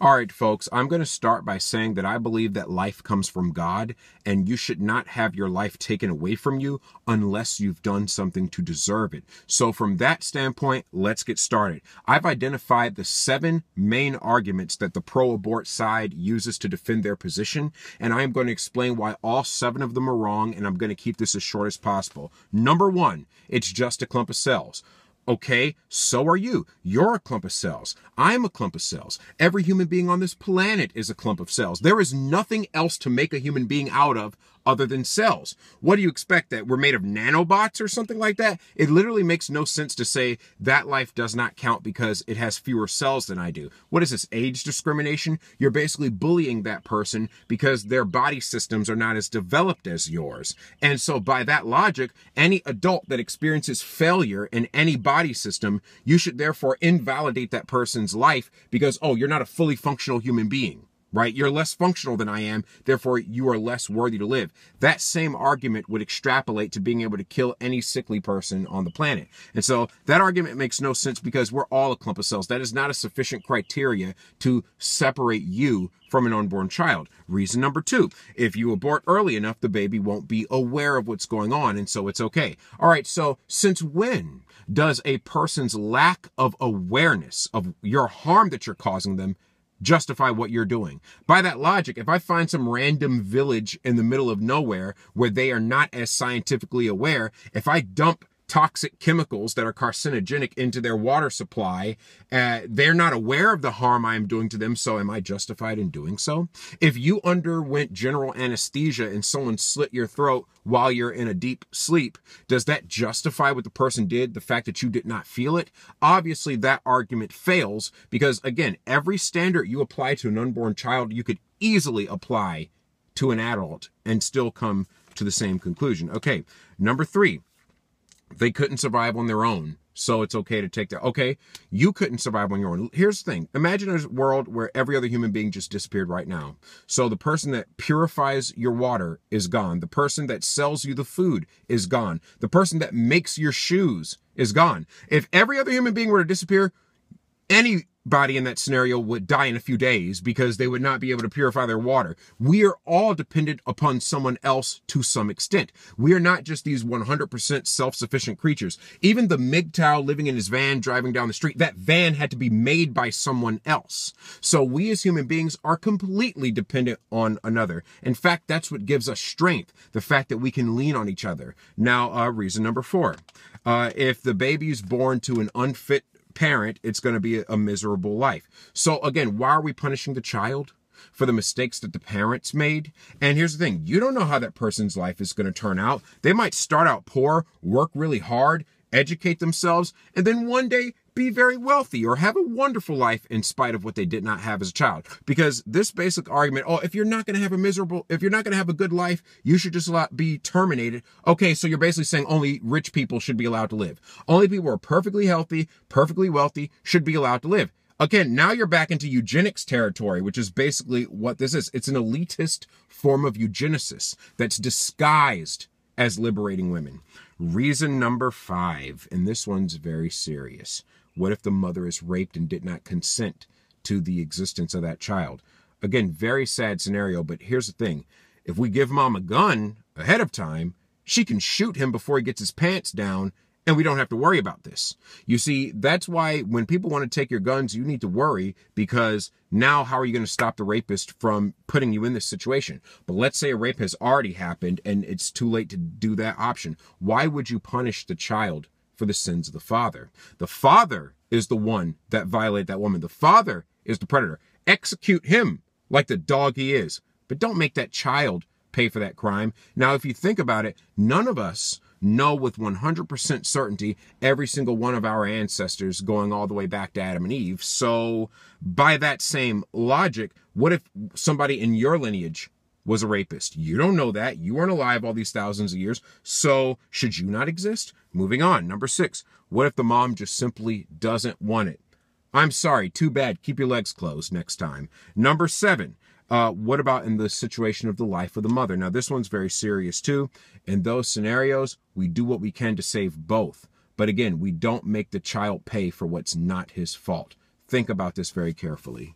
All right, folks, I'm going to start by saying that I believe that life comes from God, and you should not have your life taken away from you unless you've done something to deserve it. So from that standpoint, let's get started. I've identified the 7 main arguments that the pro-abort side uses to defend their position, and I am going to explain why all 7 of them are wrong, and I'm going to keep this as short as possible. Number 1, it's just a clump of cells. Okay, so are you. You're a clump of cells. I'm a clump of cells. Every human being on this planet is a clump of cells. There is nothing else to make a human being out of other than cells. What do you expect, that we're made of nanobots or something like that? It literally makes no sense to say that life does not count because it has fewer cells than I do. What is this, age discrimination? You're basically bullying that person because their body systems are not as developed as yours. And so by that logic, any adult that experiences failure in any body system, you should therefore invalidate that person's life because, oh, you're not a fully functional human being. Right? You're less functional than I am, therefore you are less worthy to live. That same argument would extrapolate to being able to kill any sickly person on the planet. And so that argument makes no sense because we're all a clump of cells. That is not a sufficient criteria to separate you from an unborn child. Reason number 2, if you abort early enough, the baby won't be aware of what's going on, and so it's okay. All right, so since when does a person's lack of awareness of your harm that you're causing them justify what you're doing? By that logic, if I find some random village in the middle of nowhere where they are not as scientifically aware, if I dump toxic chemicals that are carcinogenic into their water supply, they're not aware of the harm I am doing to them, so am I justified in doing so? If you underwent general anesthesia and someone slit your throat while you're in a deep sleep, does that justify what the person did, the fact that you did not feel it? Obviously, that argument fails because, again, every standard you apply to an unborn child, you could easily apply to an adult and still come to the same conclusion. Okay, number 3. They couldn't survive on their own, so it's okay to take that. Okay, you couldn't survive on your own. Here's the thing. Imagine a world where every other human being just disappeared right now. So the person that purifies your water is gone. The person that sells you the food is gone. The person that makes your shoes is gone. If every other human being were to disappear, anybody in that scenario would die in a few days because they would not be able to purify their water. We are all dependent upon someone else to some extent. We are not just these 100% self-sufficient creatures. Even the MGTOW living in his van driving down the street, that van had to be made by someone else. So we as human beings are completely dependent on another. In fact, that's what gives us strength, the fact that we can lean on each other. Now, reason number 4. If the baby is born to an unfit parent, it's going to be a miserable life. So again, why are we punishing the child? For the mistakes that the parents made? And here's the thing, you don't know how that person's life is going to turn out. They might start out poor, work really hard, educate themselves, and then one day be very wealthy or have a wonderful life in spite of what they did not have as a child. Because this basic argument, oh, if you're not going to have a good life, you should just be terminated. Okay, so you're basically saying only rich people should be allowed to live. Only people who are perfectly healthy, perfectly wealthy should be allowed to live. Again, now you're back into eugenics territory, which is basically what this is. It's an elitist form of eugenesis that's disguised as liberating women. Reason number 5, and this one's very serious. What if the mother is raped and did not consent to the existence of that child? Again, very sad scenario, but here's the thing. If we give mom a gun ahead of time, she can shoot him before he gets his pants down, and we don't have to worry about this. You see, that's why when people want to take your guns, you need to worry, because now how are you going to stop the rapist from putting you in this situation? But let's say a rape has already happened and it's too late to do that option. Why would you punish the child for the sins of the father? The father is the one that violated that woman. The father is the predator. Execute him like the dog he is, but don't make that child pay for that crime. Now, if you think about it, none of us know with 100% certainty every single one of our ancestors going all the way back to Adam and Eve. So by that same logic, what if somebody in your lineage was a rapist? You don't know that. You weren't alive all these thousands of years. So should you not exist? Moving on. Number 6, what if the mom just simply doesn't want it? I'm sorry, too bad. Keep your legs closed next time. Number 7, what about in the situation of the life of the mother? Now, this one's very serious too. In those scenarios, we do what we can to save both. But again, we don't make the child pay for what's not his fault. Think about this very carefully.